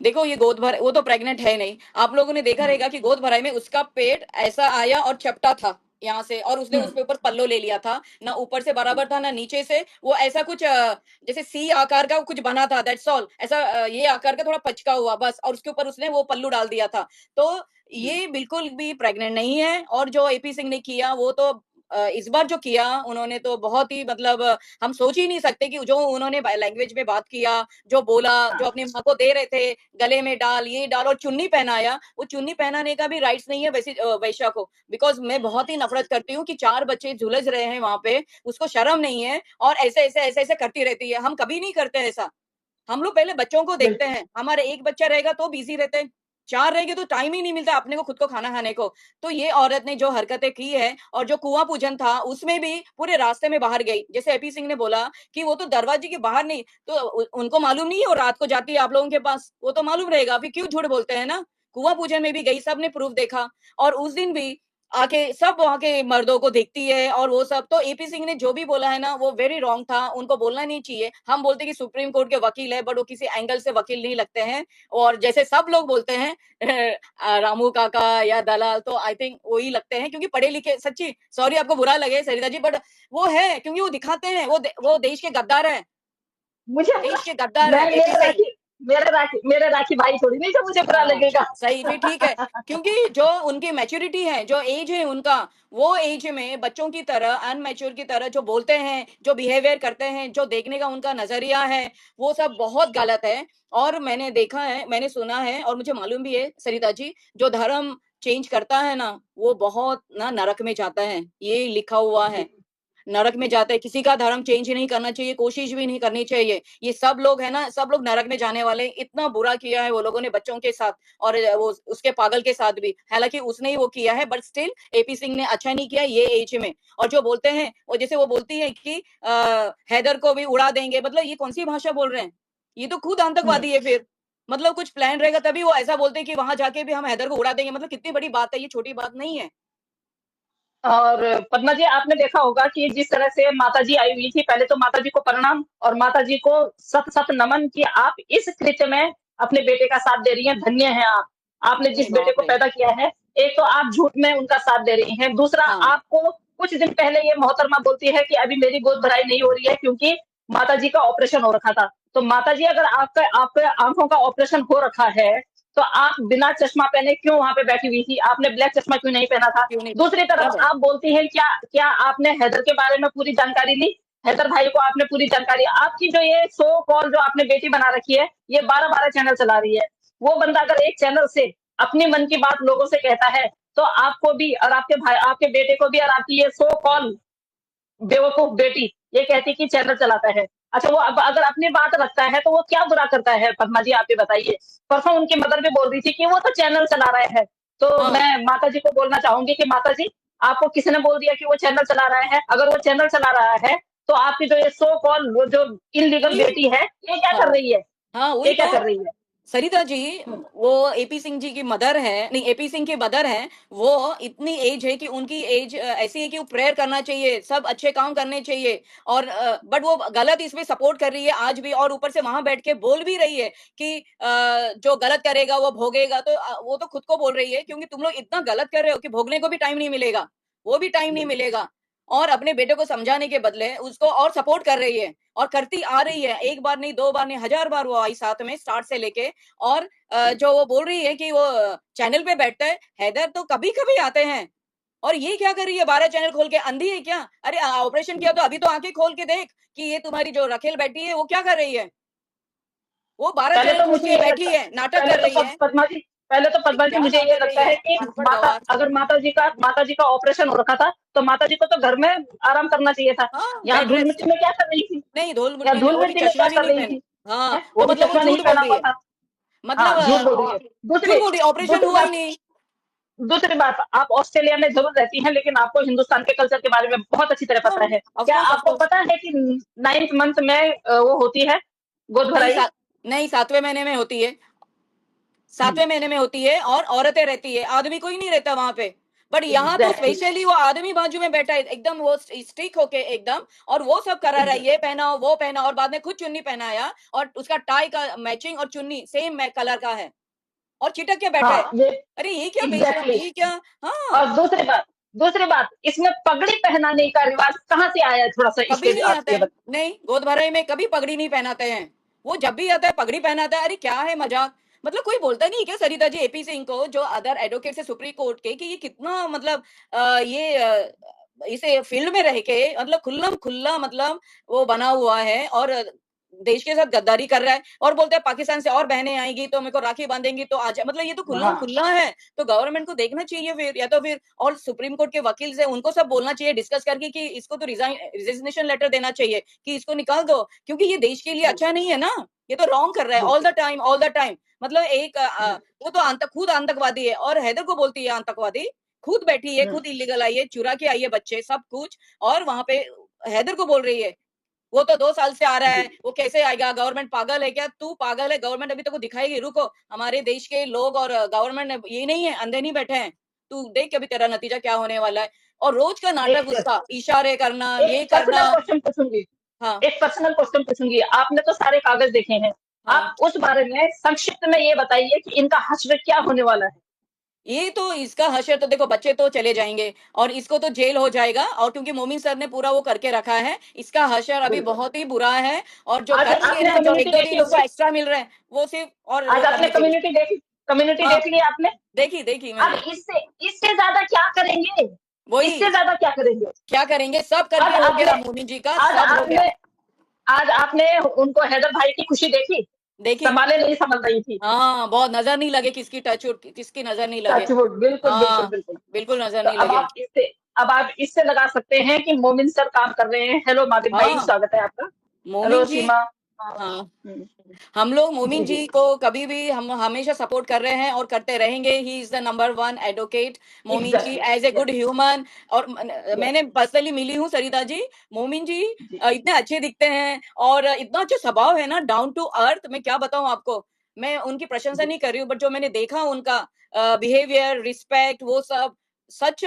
देखो ये गोद भर, वो तो प्रेग्नेंट है नहीं, आप लोगों ने देखा हम्म। रहेगा कि गोद भराई में उसका पेट ऐसा आया और चपटा था यहाँ से, और उसने हम्म। उस पे ऊपर पल्लो ले लिया था, ना ऊपर से बराबर था ना नीचे से, वो ऐसा कुछ जैसे सी आकार का कुछ बना था, दैट्स ऑल, ऐसा ये आकार का थोड़ा पचका हुआ बस, और उसके ऊपर उसने वो पल्लू डाल दिया था। तो ये बिल्कुल भी प्रेग्नेंट नहीं है। और जो एपी सिंह ने किया वो तो इस बार जो किया उन्होंने तो बहुत ही मतलब हम सोच ही नहीं सकते कि जो उन्होंने लैंग्वेज में बात किया, जो बोला, जो हाँ। अपनी माँ को दे रहे थे गले में डाल, ये डाल, और चुन्नी पहनाया, वो चुन्नी पहनाने का भी राइट्स नहीं है वैसे वैश्या को। बिकॉज मैं बहुत ही नफरत करती हूँ कि 4 बच्चे झुलस रहे हैं वहां पे, उसको शर्म नहीं है, और ऐसे ऐसे ऐसे ऐसे करती रहती है। हम कभी नहीं करते ऐसा। हम लोग पहले बच्चों को देखते बिल्कुल। हैं, हमारे एक बच्चा रहेगा तो बिजी रहते हैं, 4 रहेंगे तो टाइम ही नहीं मिलता अपने को खुद को खाना खाने को। तो ये औरत ने जो हरकतें की है, और जो कुआं पूजन था उसमें भी पूरे रास्ते में बाहर गई, जैसे एपी सिंह ने बोला कि वो तो दरवाजे के बाहर नहीं, तो उनको मालूम नहीं है वो रात को जाती है आप लोगों के पास, वो तो मालूम रहेगा, फिर क्यों झूठ बोलते हैं ना। कुआं पूजन में भी गई, सबने प्रूफ देखा, और उस दिन भी आके सब वहां के मर्दों को देखती है और वो सब। तो एपी सिंह ने जो भी बोला है ना वो वेरी रॉन्ग था, उनको बोलना नहीं चाहिए। हम बोलते कि सुप्रीम कोर्ट के वकील है, बट वो किसी एंगल से वकील नहीं लगते हैं। और जैसे सब लोग बोलते हैं रामू काका या दलाल, तो आई थिंक वही लगते हैं, क्योंकि पढ़े लिखे, सच्ची सॉरी आपको बुरा लगे सरिता जी, बट वो है, क्योंकि वो दिखाते हैं, वो देश के गद्दार है, मुझे देश के गद्दार है मैं एपी सिंह। मेरा राखी भाई थोड़ी नहीं जो मुझे बुरा हाँ, लगेगा। सही, फिर ठीक है। क्योंकि जो उनकी मैच्योरिटी है, जो एज है उनका, वो एज में बच्चों की तरह, अनमैच्योर की तरह जो बोलते हैं, जो बिहेवियर करते हैं, जो देखने का उनका नजरिया है, वो सब बहुत गलत है। और मैंने देखा है, मैंने सुना है, और मुझे मालूम भी है सरिता जी, जो धर्म चेंज करता है ना वो बहुत ना नरक में जाता है, ये लिखा हुआ है, नरक में जाता है। किसी का धर्म चेंज नहीं करना चाहिए, कोशिश भी नहीं करनी चाहिए। ये सब लोग है ना, सब लोग नरक में जाने वाले हैं। इतना बुरा किया है वो लोगों ने बच्चों के साथ, और वो उसके पागल के साथ भी, हालांकि उसने ही वो किया है, बट स्टिल एपी सिंह ने अच्छा नहीं किया ये एज में। और जो बोलते हैं, वो जैसे वो बोलती है कि हैदर को भी उड़ा देंगे, मतलब ये कौन सी भाषा बोल रहे हैं, ये तो खुद हम्म। आतंकवादी है फिर। मतलब कुछ प्लान रहेगा तभी वो ऐसा बोलते हैं कि वहां जाके भी हम हैदर को उड़ा देंगे, मतलब कितनी बड़ी बात है, ये छोटी बात नहीं है। और पद्मा जी आपने देखा होगा कि जिस तरह से माता जी आई हुई थी, पहले तो माता जी को प्रणाम और माता जी को सत सत नमन कि आप इस कृत्य में अपने बेटे का साथ दे रही हैं, धन्य हैं आप। आपने अरे जिस बेटे बाप को रे। पैदा किया है, एक तो आप झूठ में उनका साथ दे रही हैं, दूसरा हाँ। आपको कुछ दिन पहले ये मोहतरमा बोलती है कि अभी मेरी गोद भराई नहीं हो रही है क्योंकि माता जी का ऑपरेशन हो रखा था। तो माता जी अगर आपका आपके आंखों का ऑपरेशन हो रखा है, तो आप बिना चश्मा पहने क्यों वहां पे बैठी हुई थी? आपने ब्लैक चश्मा क्यों नहीं पहना था? क्यों नहीं दूसरी तरफ बराबर। आप बोलती हैं क्या क्या आपने हैदर के बारे में पूरी जानकारी ली? हैदर भाई को आपने पूरी जानकारी, आपकी जो ये सो कॉल जो आपने बेटी बना रखी है, ये 12-12 चैनल चला रही है। वो बंदा अगर एक चैनल से अपनी मन की बात लोगों से कहता है, तो आपको भी और आपके भाई, आपके बेटे को भी, और आपकी ये सो कॉल बेवकूफ बेटी ये कहती कि चैनल चलाता है। अच्छा वो अब अगर अपनी बात रखता है तो वो क्या बुरा करता है पद्मा जी आप ये बताइए? परसों उनकी मदर भी बोल रही थी कि वो तो चैनल चला रहा है। तो हाँ, मैं माता जी को बोलना चाहूंगी कि माता जी आपको किसने बोल दिया कि वो चैनल चला रहा है? अगर वो चैनल चला रहा है तो आपकी जो ये सो कॉल वो जो इनलीगल वही। बेटी है ये क्या कर हाँ, रही है? हाँ, वही ये क्या तो। कर रही है? सरिता जी, हम्म। वो एपी सिंह जी की मदर है, नहीं एपी सिंह की मदर है, वो इतनी एज है कि उनकी एज ऐसी है कि वो प्रेयर करना चाहिए, सब अच्छे काम करने चाहिए। और बट वो गलत इसमें सपोर्ट कर रही है आज भी, और ऊपर से वहां बैठ के बोल भी रही है कि जो गलत करेगा वो भोगेगा। तो वो तो खुद को बोल रही है, क्योंकि तुम लोग इतना गलत कर रहे हो कि भोगने को भी टाइम नहीं मिलेगा, वो भी टाइम नहीं बिल्कुल। मिलेगा। और अपने बेटे को समझाने के बदले उसको और सपोर्ट कर रही है, और करती आ रही है, एक बार नहीं, 2 बार नहीं, 1000 बार वो आई साथ में स्टार्ट से लेके। और जो वो बोल रही है कि वो चैनल पे बैठता है, हैदर तो कभी कभी आते हैं। और ये क्या कर रही है, 12 चैनल खोल के, अंधी है क्या? अरे ऑपरेशन किया तो अभी तो आंखें खोल के देख कि ये तुम्हारी जो रखेल बैठी है वो क्या कर रही है। वो 12 पहले चैनल तो खोल मुझे के ये बैठी लगता है, नाटक पहले कर तो रही है। पद्मा जी पहले तो अरे पद्मा जी क्या मुझे ये नाटक कर रही लगता है, है कि अनपढ़ माता गवार। अगर माता जी का ऑपरेशन हो रखा था तो माता जी को तो घर में आराम करना चाहिए था। हाँ, यहाँ बेड धूल रेस्ट। मिट्टी में क्या कर रही थी? नहीं, धूल यहाँ मिट्टी में, धूल वो भी मिट्टी में क्या चश्मा भी कर नहीं रही पहन। थी? हाँ, हैं? वो तो भी मतलब वो चश्मा नहीं झूठ बोल पहना रही हुआ है, था। मतलब हाँ झूठ बोल रही है। झूठ दूसरी बोल रही है, ऑपरेशन दूसरी हुआ ही बात नहीं। दूसरी बात आप ऑस्ट्रेलिया में जरूर रहती हैं लेकिन आपको हिंदुस्तान के कल्चर के बारे में बहुत अच्छी तरह हाँ, पता है। ऑफ क्या कोर्स, ऑफ आपको कोर्स। पता है कि 9th मंथ में वो होती है गोद नहीं, भराई? नहीं, 7वें महीने में होती है, हम्म। 7वें महीने में होती है, और औरतें रहती है, आदमी कोई नहीं रहता वहां पे। बट यहाँ तो एग्ज़ैक्टली, स्पेशली वो आदमी बाजू में बैठा है, एकदम वो स्टिक होके एकदम, और वो सब करा रहा है, ये एग्ज़ैक्टली, पहनाओ, वो पहना, और बाद में खुद चुन्नी पहनाया, और उसका टाई का मैचिंग और चुन्नी सेम कलर का है, और चिटक के बैठा है। हाँ, ये अरे ये क्या बेशरम, एग्ज़ैक्टली। ये क्या? हाँ, और दूसरी बात, इसमें पगड़ी पहनाने का रिवाज कहाँ से आया है? थोड़ा-सा कभी इसके नहीं आप आता ये है। बताइए। नहीं, गोद भराई में कभी पगड़ी नहीं पहनाते हैं। वो जब भी आता है पगड़ी पहनाता है। अरे क्या है मज़ाक? मतलब कोई बोलता नहीं है क्या सरिता जी एपी सिंह को, जो अदर एडवोकेट्स है सुप्रीम कोर्ट के, कि ये कितना मतलब इसे फील्ड में रह के मतलब खुल्लम-खुल्ला मतलब वो बना हुआ है, और देश के साथ गद्दारी कर रहा है, और बोलते हैं पाकिस्तान से और बहनें आएँगी तो मेरे को राखी बाँधेंगी तो आ जा, मतलब ये तो हाँ, खुल्लम-खुल्ला है। तो गवर्नमेंट को देखना चाहिए फिर, या तो फिर, और सुप्रीम कोर्ट के वकील से उनको सब बोलना चाहिए डिस्कस करके कि इसको तो रिज़ाइनेशन लेटर देना चाहिए कि इसको निकाल दो, क्योंकि ये देश के लिए अच्छा बिल्कुल, नहीं है ना। ये तो रॉन्ग कर रहा है बिल्कुल, ऑल द टाइम। मतलब एक बिल्कुल। वो तो खुद आतंकवादी है, और हैदर को बोलती है आतंकवादी। खुद बैठी है, हुँ, खुद इल्लीगल आई है, चुरा के आई है बच्चे सब कुछ, और वहाँ पे हैदर को बोल रही है। वो तो 2 साल से आ रहा है, जी, वो कैसे आएगा? गवर्नमेंट पागल है क्या? तू पागल है, गवर्नमेंट अभी तेरे को दिखाएगी, रुको। हमारे देश के लोग और गवर्नमेंट ये नहीं है, अंधे नहीं बैठे हैं। तू देख अभी तेरा नतीजा क्या होने वाला है। और रोज़ का नाटक एक उसका, इशारे करना, एक ये पर्सनल करना। क्वेश्चन पूछूँगी हाँ, एक पर्सनल क्वेश्चन पूछूँगी। आपने तो सारे कागज़ देखे हैं। हाँ। आप उस बारे में संक्षिप्त में ये बताइए कि इनका हश्र क्या होने वाला है? ये तो इसका हशर तो देखो, बच्चे तो चले जाएँगे और इसको तो जेल हो जाएगा, और क्योंकि मोमीन सर ने पूरा वो करके रखा है, इसका हशर अभी बिल्कुल। बहुत ही बुरा है, और जो आज करेंगे आपने ना, जो कम्युनिटी 1-2 देखी दिन उसको होगी? एक्स्ट्रा मिल रहे हैं, वो सिर्फ़ और आज वो आपने करने के लिए। कम्युनिटी हाँ, देख ली आपने? देखी अब मैंने। इससे इससे ज़्यादा क्या करेंगे? वही, इससे ज़्यादा क्या करेंगे? क्या करेंगे? सब आज करके हो आपने गया मोमीन जी का, आज सब हो गया। आपने आज आपने उनको हैदर भाई की खुशी देखी? देखी। संभाले नहीं संभल रही थी। हाँ, बहुत नज़र नहीं लगे किसकी टचवुड, किसकी नज़र नहीं लगे। टचवुड बिल्कुल, बिल्कुल, हाँ, बिल्कुल। बिल्कुल नज़र तो नहीं लगे। अब आप इससे लगा सकते हैं कि मोमिन सर काम कर रहे हैं। हेलो मादिक भाई, हाँ, स्वागत है आपका। हेलो मोमीन जी। सीमा। हाँ, हाँ। हुँ। हम लोग जी, मोमीन जी। जी को कभी भी हम हमेशा सपोर्ट कर रहे हैं और करते रहेंगे। He is the number 1 advocate, Momin ji exactly, as a good yes, human. और यस। मैंने पर्सनली मिली हूँ सरिता जी। मोमीन जी जी, इतने अच्छे दिखते हैं, और इतना अच्छा स्वभाव है ना, डाउन टू अर्थ, मैं क्या बताऊँ आपको। मैं उनकी प्रशंसा जी। नहीं कर रही हूँ, बट जो मैंने देखा उनका बिहेवियर, रिस्पेक्ट, वो सब, सच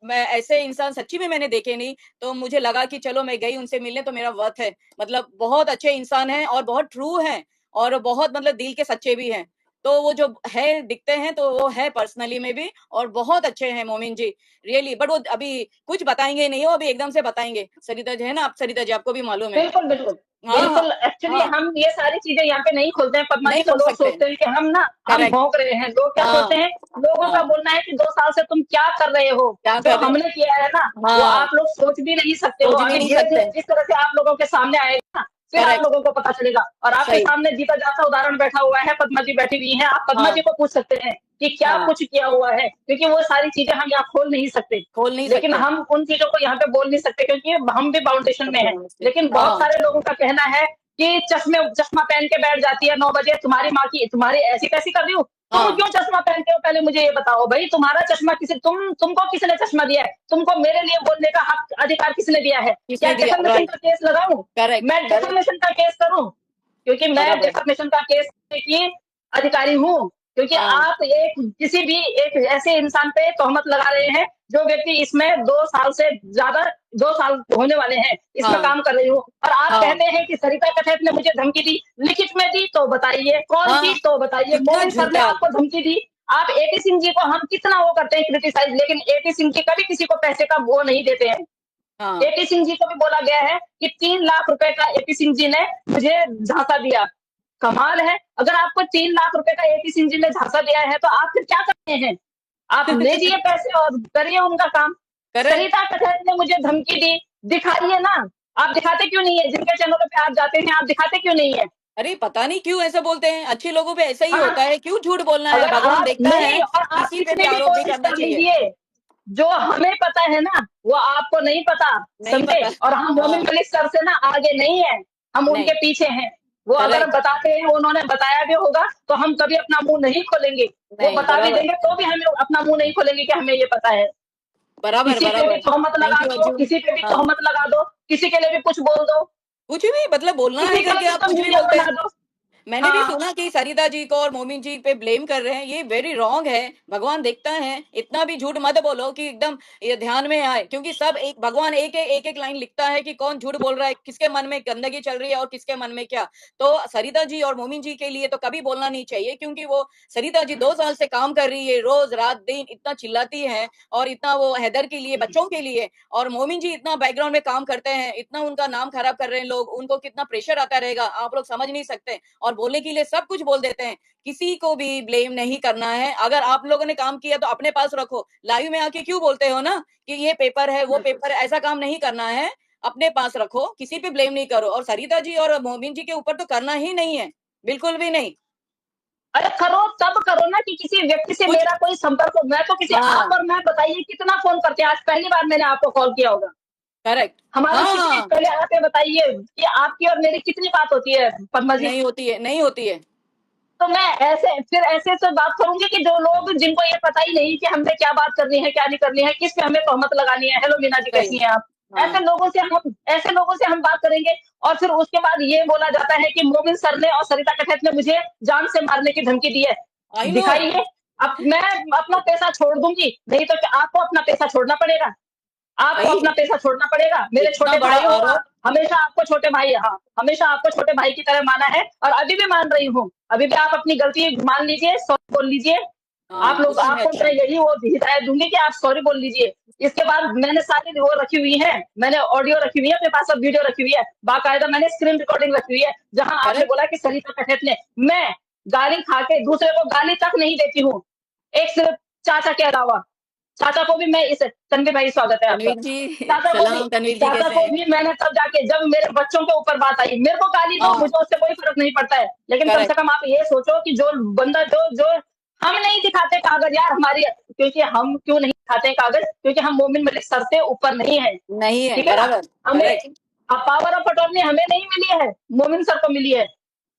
मैं ऐसे इंसान सच्ची में मैंने देखे नहीं। तो मुझे लगा कि चलो मैं गई उनसे मिलने तो मेरा वर्थ है। मतलब बहुत अच्छे इंसान हैं और बहुत ट्रू हैं। और बहुत मतलब दिल के सच्चे भी हैं। तो वो जो है दिखते हैं तो वो है पर्सनली में भी, और बहुत अच्छे हैं मोमिन जी, रियली। बट वो अभी कुछ बताएँगे नहीं, वो अभी एकदम से बताएँगे। सरिता जी है ना, आप सरिता जी आपको भी मालूम है। बिल्कुल, बिल्कुल। हाँ, हाँ, बिल्कुल, एक्चुअली हाँ, हम ये सारी चीज़ें यहाँ पे नहीं खोलते हैं पद्मा जी, नहीं तो खोल लोग सकते। सोचते हैं कि हम करेक्ट। भौंक रहे हैं। लोग क्या हाँ, सोचते हैं, लोगों का हाँ, बोलना है कि 2 साल से तुम क्या कर रहे हो? क्या जो कर रहे हमने किया है ना, हो? वो हाँ, आप लोग सोच भी नहीं सकते हो। सोच भी अभी नहीं धीरे-धीरे सकते। जिस तरह से आप लोगों के सामने आएगा ना, फिर आप करेक्ट, लोगों को पता चलेगा। और आपके सही। सामने जीता-जागता उदाहरण बैठा हुआ है, पद्मा जी बैठी हुई हैं। आप पद्मा हाँ, जी को पूछ सकते हैं कि क्या हाँ, कुछ किया हुआ है? क्योंकि वो सारी चीज़ें हम यहाँ खोल नहीं सकते। खोल नहीं लेकिन सकते। हम उन चीज़ों को यहाँ पे बोल नहीं सकते क्योंकि हम भी फाउंडेशन में हैं। लेकिन बहुत हाँ, सारे लोगों का कहना है कि चश्मा पहन के बैठ जाती है 9 बजे, तुम्हारी ऐसी-तैसी कर रही हूँ। तुम हाँ, क्यों चश्मा पहनते हो पहले मुझे ये बताओ भई, तुम्हारा चश्मा तुमको किसने चश्मा दिया है? तुमको मेरे लिए बोलने का हक अधिकार किसने दिया है? क्या किसने दिया? डिफेमेशन राइट, का केस लगाऊँ? करेक्ट, मैं करेक्ट, डिफेमेशन का केस करूँ? क्योंकि मैं बराबर। डिफेमेशन का केस की अधिकारी हूँ। क्योंकि हाँ, आप किसी भी एक ऐसे इंसान पे तोहमत लगा रहे हैं, जो व्यक्ति इसमें 2 साल से ज़्यादा 2 साल होने वाले हैं, इसमें हाँ, काम कर रही हूँ। और आप हाँ, कहते हैं कि सरिता कठेत ने मुझे धमकी दी, लिखित में दी तो बताइए, कौन दी हाँ, तो बताइए, कितना मोमिन सर ने झूठा। आपको धमकी दी। आप एपी सिंह जी को हम कितना वो करते हैं क्रिटिसाइज़, लेकिन एपी सिंह जी कभी किसी को पैसे का वो नहीं देते हैं। हाँ, एपी सिंह जी को भी बोला गया है कि 3 लाख रुपए का एपी सिंह जी ने मुझे झांसा दिया। कमाल है, अगर आपको 3 लाख रुपए का एपी सिंह जी ने झांसा दिया है, तो आप फिर क्या करते हैं? आप लीजिए पैसे और करिए उनका काम। करेक्ट। सरिता कठेत ने मुझे धमकी दी, दिखाइए ना। आप दिखाते क्यों नहीं है? जिनके चैनलों पे आप जाते हैं, आप दिखाते क्यों नहीं है? अरे पता नहीं क्यों ऐसा बोलते हैं, अच्छे लोगों पे ऐसा ही हाँ, होता है, क्यों झूठ बोलना है? अगर भगवान आप देखता नहीं, है, और आप किसी पे भी कितनी भी आरोप नहीं कोशिश करना कर चाहिए। लीजिए, जो हमें पता है ना, वो आपको नहीं पता, नहीं समझे? पता। और हम मोमिन हाँ, मलिक सर से ना आगे नहीं हैं, हम उनके नहीं, पीछे हैं। वो अगर करेक्ट, बताते हैं, उन्होंने बताया भी होगा, तो हम कभी अपना मुँह नहीं खोलेंगे। वो नहीं, बता भी बराबर, देंगे, तो भी हम लोग अपना मुँह नहीं खोलेंगे कि हमें ये पता है। बराबर, किसी पे भी बराबर। तोहमत लगा थैंक यू दो, अर्जुन। किसी पे भी हाँ, तोहमत लगा दो, किसी के लिए भी कुछ बोल दो, कुछ भी मतलब बोलना किसी है के लिए करके भी आप तुम कुछ भी वीडियो बोलते बना हैं। दो। मैंने भी हाँ। सुना कि सरिता जी को और मोमिन जी पे ब्लेम कर रहे हैं, ये वेरी रॉन्ग है। भगवान देखता है, इतना भी झूठ मत बोलो कि एकदम ये ध्यान में आए, क्योंकि सब एक भगवान एक-एक लाइन लिखता है कि कौन झूठ बोल रहा है, किसके मन में गंदगी चल रही है और किसके मन में क्या। तो सरिता जी और मोमिन जी के लिए तो कभी बोलना नहीं चाहिए, क्योंकि वो सरिता जी 2 साल से काम कर रही है, रोज़, रात, दिन इतना चिल्लाती है और इतना वो हैदर के लिए, बच्चों के लिए, और मोमिन जी इतना बैकग्राउंड में काम करते हैं, इतना उनका नाम खराब कर रहे हैं लोग, उनको कितना प्रेशर आता रहेगा, आप लोग समझ नहीं सकते। और बोलने के लिए सब कुछ बोल देते हैं। किसी को भी ब्लेम नहीं करना है। अगर आप लोगों ने काम किया तो अपने पास रखो। लाइव में आके क्यों बोलते हो ना कि ये पेपर है, वो बिल्कुल। पेपर है, ऐसा काम नहीं करना है। अपने पास रखो, किसी पे ब्लेम नहीं करो, और सरिता जी और मोमिन जी के ऊपर तो करना ही नहीं है। बिल्कुल भी नहीं। अरे करो, तब करो ना कि किसी व्यक्ति से कुछ मेरा कोई संपर्क हो। मैं तो किसी हाँ, आप और मैं बताइए कितना फ़ोन करते हैं, आज पहली बार मैंने आपको कॉल किया होगा। करेक्ट। हमारी कितनी हाँ, पहले आप ये बताइए कि आपकी और मेरी कितनी बात होती है पद्मा जी? नहीं होती है, नहीं होती है। तो मैं ऐसे से बात करूँगी कि जो लोग जिनको ये पता ही नहीं कि हमने क्या बात करनी है, क्या नहीं करनी है, किस पे हमें तोहमत लगानी है। हेलो मीना जी सही। कैसी हैं आप? हाँ, ऐसे लोगों से हम बात करेंगे और फिर उसके बाद ये बोला जाता है कि मोमिन सर ने और सरिता कठेत ने मुझे जान से मारने की धमकी दी है। I know. दिखाइए, अब मैं अपना पैसा छोड़ दूँगी, नहीं तो क्या आपको अपना पैसा छोड़ना पड़ेगा। आपको भाई अपना पैसा छोड़ना पड़ेगा। मेरे इतना छोटे बड़ा भाई हो आरोप। आप, हमेशा आपको छोटे भाई हाँ, हमेशा आपको छोटे भाई की तरह माना है और अभी भी मान रही हूँ। अभी भी आप अपनी गलती मान लीजिए, सॉरी बोल लीजिए। आप हाँ, लोग उसी में आपको अच्छा मैं है। यही वो हिदायत दूँगी कि आप सॉरी बोल लीजिए। इसके बाद मैंने सारी वो रखी हुई है, मैंने ऑडियो रखी हुई है, अपने पास सब वीडियो रखी हुई है। बाकायदा मैंने स्क्रीन रिकॉर्डिंग रखी हुई है, जहाँ आपने करेक्ट। बोला कि सरिता कठेत ने मैं गाली खा के दूसरे को गाली तक नहीं देती हूँ। एक सिर्फ़ चाचा के अलावा। चाचा को भी मैं इस तनवीर भाई स्वागत है आपका। तनवीर जी चाचा को भी सलाम, तनवीर जी चाचा कैसे को हैं? भी मैंने तब जाके जब मेरे बच्चों के ऊपर बात आई, मेरे को गाली दो, हाँ, मुझे उससे कोई फ़र्क नहीं पड़ता है। लेकिन कम से करेक्ट। कम आप ये सोचो कि जो बंदा जो जो हम नहीं दिखाते कागज़ यार हमारी, क्योंकि हम क्यों नहीं दिखाते हैं कागज़? क्योंकि हम मोमिन मलिक सर से ऊपर नहीं हैं, नहीं है, ठीक है ना? बराबर, हमें करेक्ट। पावर ऑफ अटॉर्नी हमें नहीं मिली है, मोमिन सर को मिली है।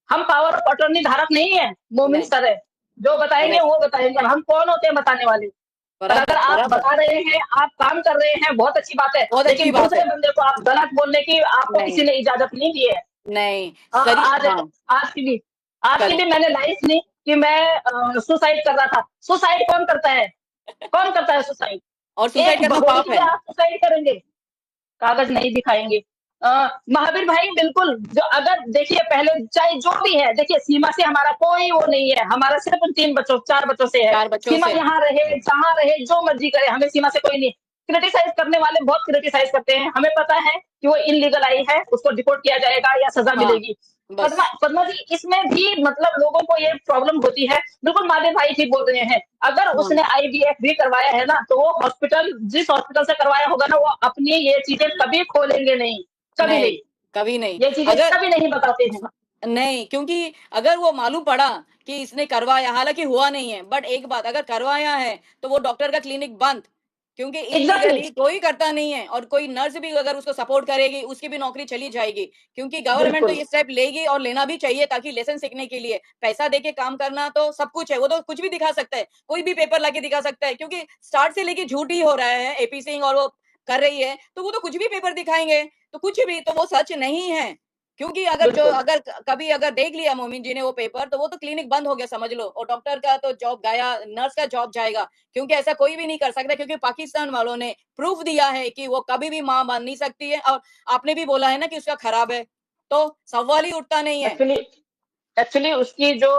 हम पावर ऑफ अटॉर्नी धारक नहीं है, मोमिन नहीं, सर है। जो बताएँगे करेक्ट, वो बताएँगे, हम कौन होते हैं बताने वाले? पर अगर बराबर, आप बराबर। बता रहे हैं, आप काम कर रहे हैं, बहुत अच्छी बात है, बहुत अच्छी लेकिन बात दूसरे है। बंदे को आप गलत बोलने की आपको किसी नहीं, ने इजाज़त नहीं दी है। नहीं, आज हाँ, आज की भी आज की भी करेक्ट। मैंने लाइफ़ सुनी कि मैं सुसाइड कर रहा था। सुसाइड कौन करता है? कौन करता है सुसाइड? और एक सुसाइड करना भगोड़े पाप के है। लिए आप सुसाइड करेंगे? कागज़ नहीं दिखाएँगे। अ, महावीर भाई बिल्कुल, जो अगर देखिए पहले चाहे जो भी है, देखिए सीमा से हमारा कोई वो नहीं है, हमारा सिर्फ़ उन 3 बच्चों 4 बच्चों से है। 4 बच्चों सीमा से। यहाँ रहे, जहाँ रहे, जो मर्ज़ी करे, हमें सीमा से कोई नहीं। क्रिटिसाइज़ करने वाले बहुत क्रिटिसाइज़ करते हैं, हमें पता है कि वो इल्लीगल आई है, उसको डिपोर्ट किया जाएगा या सज़ा हाँ, मिलेगी। पद्मा बस। पद्मा जी इसमें भी मतलब लोगों को ये प्रॉब्लम होती है, बिल्कुल महादेव भाई ठीक बोल रहे हैं। अगर हाँ, उसने आईवीएफ भी करवाया है ना, तो वो हॉस्पिटल जिस हॉस्पिटल से करवाया होगा ना, वो अपनी ये चीज़ें कभी खोलेंगे नहीं, कभी नहीं, नहीं। कभी नहीं। ये चीज़ें अगर कभी नहीं बताते हैं। नहीं, क्योंकि अगर वो मालूम पड़ा कि इसने करवाया, हालाँकि हुआ नहीं है, बट एक बात, अगर करवाया है, तो वो डॉक्टर का क्लिनिक बंद, क्योंकि एग्ज़ैक्टली, इल्लीगली कोई करता नहीं है, और कोई नर्स भी अगर उसको सपोर्ट करेगी, उसकी भी नौकरी चली जाएगी। क्योंकि गवर्नमेंट तो बिल्कुल, ये स्टेप लेगी और लेना भी चाहिए, ताकि लेसन सीखने के लिए। पैसा देके काम करना तो सब कुछ है, वो तो कुछ भी दिखा सकता है, कोई भी पेपर लाके दिखा सकता है, क्योंकि स्टार्ट से लेके झूठ ही हो रहा है, एपी सिंह और वो कर रही है, तो वो तो कुछ भी पेपर दिखाएँगे, तो कुछ भी, तो वो सच नहीं है। क्योंकि बिल्कुल। अगर कभी अगर देख लिया मोमिन जी ने वो पेपर, तो वो तो क्लिनिक बंद हो गया समझ लो, और डॉक्टर का तो जॉब गया, नर्स का जॉब जाएगा, क्योंकि ऐसा कोई भी नहीं कर सकता, क्योंकि पाकिस्तान वालों ने प्रूफ दिया है कि वो कभी भी माँ बन नहीं सकती है, और आपने भी बोला है ना कि उसका खराब है, तो सवाल ही उठता नहीं है। एक्चुअली एक्चुअली उसकी जो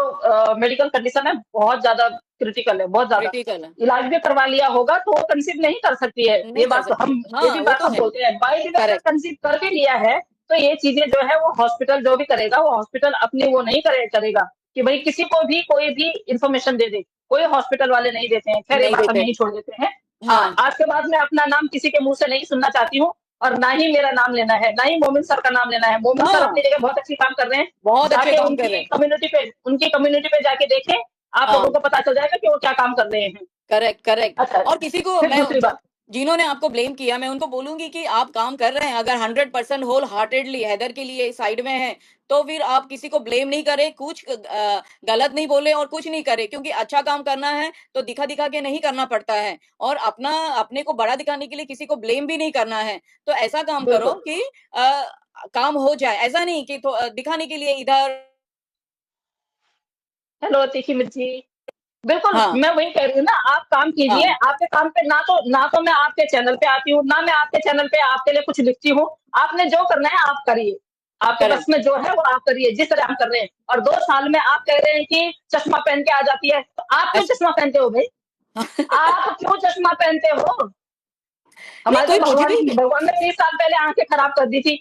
मेडिकल कंडीशन है बहुत ज़्यादा क्रिटिकल है, बहुत ज़्यादा। क्रिटिकल है, इलाज भी करवा लिया होगा तो वो कंसीव नहीं कर सकती है। नहीं कर सकती। ये हाँ, भी वो बात तो हम है। बोलते हैं। बाय द वे अगर करेक्ट, कंसीव कर भी लिया है, तो ये चीज़ें जो है वो हॉस्पिटल जो भी करेगा, वो हॉस्पिटल अपनी वो नहीं करेगा कि भई किसी को भी कोई भी इन्फॉर्मेशन दे दे। कोई हॉस्पिटल वाले नहीं देते हैं। खैर ये नहीं बात हम देते। यहीं छोड़ देते हैं। हाँ, हाँ, आज के बाद मैं अपना नाम किसी के मुँह से नहीं सुनना चाहती हूँ और ना ही मेरा नाम लेना है, ना ही मोमिन सर का नाम लेना है। मोमिन सर हाँ, अपनी जगह बहुत अच्छी काम कर रहे हैं। बहुत अच्छे जाके काम कर रहे हैं। उनकी कम्युनिटी पे जाके देखें, आप लोगों हाँ। को पता चल जाएगा कि वो क्या काम कर रहे हैं। Correct, correct. अच्छा, और किसी को फिर मैं दूसरी बात जिन्होंने आपको ब्लेम किया, मैं उनको बोलूँगी कि आप काम कर रहे हैं, अगर 100% होल हार्टेडली हैदर के लिए साइड में हैं, तो फिर आप किसी को ब्लेम नहीं करें, कुछ गलत नहीं बोले और कुछ नहीं करें, क्योंकि अच्छा काम करना है, तो दिखा-दिखा के नहीं करना पड़ता है, और अपने को बड़ा दिखाने के लिए किसी को ब्लेम भी नहीं करना है। तो ऐसा काम करो बिल्कुल, कि काम हो जाए, ऐसा नहीं कि दिखाने के लिए इधर हेलो तीखी मिर्ची। बिल्कुल, हाँ, मैं वही कह रही हूँ ना, आप काम कीजिए, हाँ, आपके काम पे ना तो मैं आपके चैनल पे आती हूँ, ना मैं आपके चैनल पे आपके लिए कुछ लिखती हूँ। आपने जो करना है आप करिए। आपके बस करेक्ट। में जो है वो आप करिए, जिस तरह आप कर रहे हैं। और 2 साल में आप कह रहे हैं कि चश्मा पहन के आ जाती है, तो आप क्यों अच्छा। चश्मा पहनते हो भई? आप क्यों चश्मा पहनते हो? नहीं, हमारे तो कोई मोटिवेट भगवान ने 30 साल पहले आँखें खराब कर दी थी,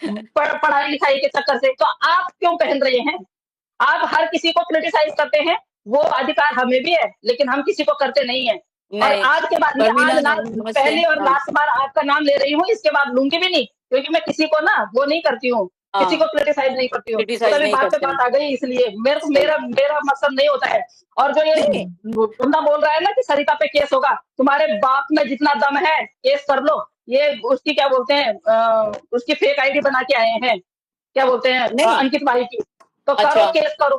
पढ़ाई-लिखाई के चक्कर से, तो आप क्यों पहन रहे हैं? आप हर किसी को क्रिटिसाइज़ करते हैं, वो अधिकार हमें भी है, लेकिन हम किसी को करते नहीं हैं। और नहीं, आज के बाद ये आज परमीला ना नमस्ते। पहली और हाँ, लास्ट बार आपका नाम ले रही हूँ, इसके बाद लूँगी भी नहीं, क्योंकि मैं किसी को ना वो नहीं करती हूँ, किसी हाँ, को क्रिटिसाइज़ नहीं करती हूँ। वो तो क्रिटिसाइज़ अभी नहीं बात पे करते हैं। बात आ गई इसलिए मेरे को सही। मेरा मकसद नहीं होता है। और जो ये नहीं, बंदा बोल रहा है ना कि सरिता पे केस होगा, तुम्हारे बाप में जितना दम है, केस कर लो। ये उसकी क्या बोलते हैं उसकी फेक आईडी बना के आए हैं। क्या बोलते हैं नहीं, अंकित भाई की। तो करो अच्छा, केस करो,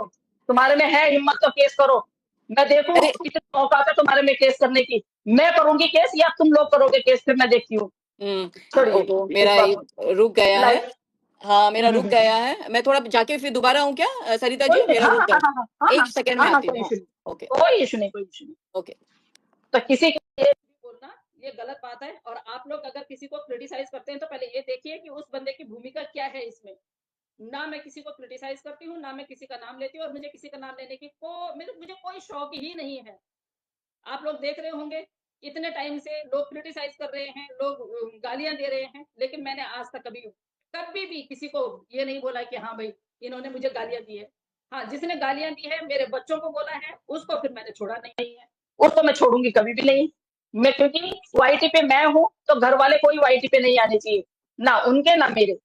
तुम्हारे में है हिम्मत तो केस करो। मैं देखूँ अरे कितनी औकात है तुम्हारे में केस करने की। मैं करूँगी केस या तुम लोग करोगे केस फिर मैं देखती हूँ। छोड़िए ओहो! इस मेरा बात ये को। रुक गया है। लाइक हाँ, मेरा रुक हुँ। गया है। मैं थोड़ा जाके फिर दोबारा आऊँ क्या सरिता कोई जी? नहीं मेरा हाँ, रुक हाँ, हाँ, गया। हाँ, हाँ, हाँ, 1 हाँ, सेकंड में हाँ, हाँ, आती कोई हूँ। हाँ, इश्यू नहीं, ओके, कोई इश्यू नहीं, कोई इश्यू नहीं। ओके। तो किसी के लिए भी बोलना ये गलत बात है और आप लोग अगर किसी को क्रिटिसाइज़ करते हैं तो पहले ये देखिए कि उस बंदे की भूमिका क्या है इसमें। ना मैं किसी को क्रिटिसाइज़ करती हूँ, ना मैं किसी का नाम लेती हूँ और मुझे किसी का नाम लेने की मुझे कोई शौक ही नहीं है। आप लोग देख रहे होंगे, इतने टाइम से लोग क्रिटिसाइज़ कर रहे हैं, लोग गालियाँ दे रहे हैं, लेकिन मैंने आज तक कभी भी किसी को ये नहीं बोला कि हाँ भाई, इन्होंने मुझे गालियाँ दी है। हाँ, जिसने गालियाँ दी है, मेरे बच्चों को बोला है, उसको फिर मैंने छोड़ा नहीं है। उसको मैं छोड़ूँगी कभी भी नहीं। मैं क्योंकि वाईटी पे मैं हूँ, तो घर वाले कोई वाईटी पे नहीं आने चाहिए। ना उनके, ना मेरे।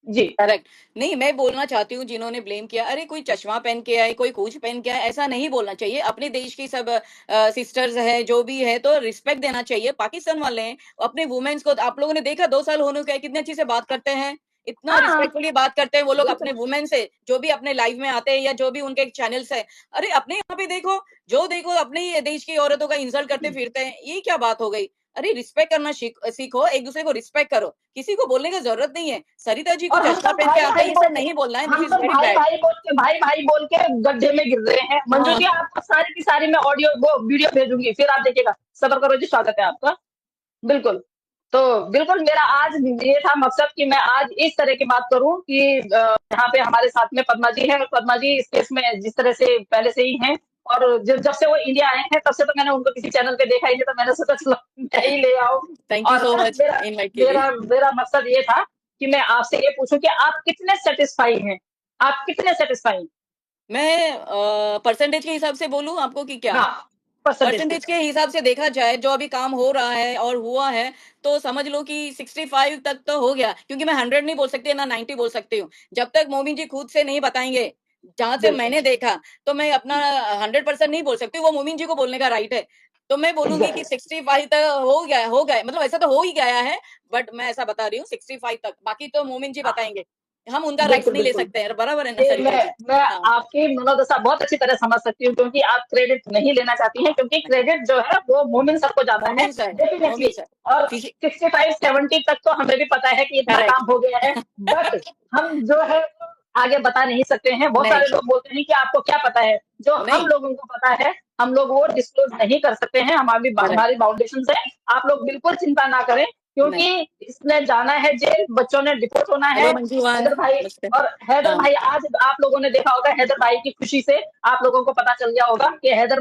जी। करेक्ट। नहीं, मैं बोलना चाहती हूँ जिन्होंने ब्लेम किया, अरे कोई चश्मा पहन के आए, कोई कुछ पहन के आए, ऐसा नहीं बोलना चाहिए। अपने देश की सब सिस्टर्स हैं, जो भी है, तो रिस्पेक्ट देना चाहिए। पाकिस्तान वाले हैं, अपने वुमेन्स को आप लोगों ने देखा 2 साल होने को है, कितनी अच्छे से बात करते हैं। इतना हाँ, रिस्पेक्टफुली बात करते हैं वो लोग बिल्कुल। अपने वुमेन से, जो भी अपने लाइव में आते हैं या जो भी उनके चैनल्स हैं। अरे, अपने यहाँ पे देखो, जो देखो अपने ही देश की औरतों का इंसल्ट करते फिरते हैं। ये क्या बात हो गई? अरे रिस्पेक्ट करना सीखो, एक-दूसरे को रिस्पेक्ट करो। किसी को बोलने की ज़रूरत नहीं है। सरिता जी को और हम चश्मा सब पहन के आता है, भाई-भाई ये बोल सब नहीं बोलना है, दिस हम इज़ सब वेरी बैड। भाई-भाई बोल के गड्ढे में गिर रहे हैं। मंजू हाँ, जी आपको सारी की सारी मैं ऑडियो वो वीडियो भेजूँगी, फिर आप देखिएगा। सब्र करो जी, स्वागत है आपका। बिल्कुल। तो बिल्कुल मेरा आज ये था मकसद कि मैं आज इस तरह की बात करूँ कि यहाँ पे हमारे साथ में पद्मा जी हैं और पद्मा जी इस केस में जिस तरह से पहले से ही हैं और जब जब से वो इंडिया आए हैं तब से तो मैंने उनको किसी चैनल पे देखा ही नहीं, तो मैंने सोचा चलो मैं ही ले आऊँ। थैंक यू और सो बस मच इनवाइट के लिए। मेरा मकसद ये था कि मैं आपसे ये पूछूँ कि आप कितने सैटिस्फाई हैं? आप कितने सैटिस्फाई हैं? मैं परसेंटेज के हिसाब से बोलूँ आपको कि क्या? हाँ, परसेंटेज के परसेंटेज हिसाब के हिसाब से देखा जाए, जो अभी काम हो रहा है और हुआ है, तो समझ लो कि 65 तक तो हो गया, क्योंकि मैं 100 नहीं बोल सकती, ना 90 बोल सकती हूँ। जब तक मोमिन जी खुद से नहीं बताएँगे, जहाँ से बिल्कुल, मैंने देखा, तो मैं अपना 100% नहीं बोल सकती, वो मोमिन जी को बोलने का राइट है। तो मैं बोलूँगी कि एग्ज़ैक्टली। 65 तक हो गया मतलब ऐसा तो हो ही गया है, बट मैं ऐसा बता रही हूँ 65 तक, बाकी तो मोमिन जी हाँ, बताएँगे। हम उनका राइट्स बिल्कुल, नहीं ले बिल्कुल। सकते हैं, बराबर है ना ये सरिता जी? मैं हाँ, आपकी मनोदशा बहुत अच्छी तरह समझ सकती हूँ क्योंकि आप क्रेडिट नहीं लेना चाहती हैं क्योंकि नहीं, क्रेडिट जो है वो मोमिन सर को जाता है मोमिन सर डेफिनेटली। मोमिन सर। और फिज़ि 65-70 तक तो हमें भी पता है कि इतना करेक्ट। काम हो गया है, बट हम जो है आगे बता नहीं सकते हैं। बहुत नहीं, सारे लोग बोलते हैं कि आपको क्या पता है? जो हम नहीं, लोगों को पता है, हम लोग वो डिस्क्लोज़ नहीं कर सकते हैं, करेक्ट, हमारी बाउंडेशंस है। आप लोग बिल्कुल चिंता ना करें नहीं। क्योंकि इसने जाना है जेल, बच्चों ने डिपोर्ट होना है। हेलो मंजू वन, हैदर भाई नमस्ते। और हैदर हाँ। भाई आज आप लोगों ने देखा होगा हैदर भाई की खुशी से आप लोगों को पता चल गया होगा कि हैदर भाई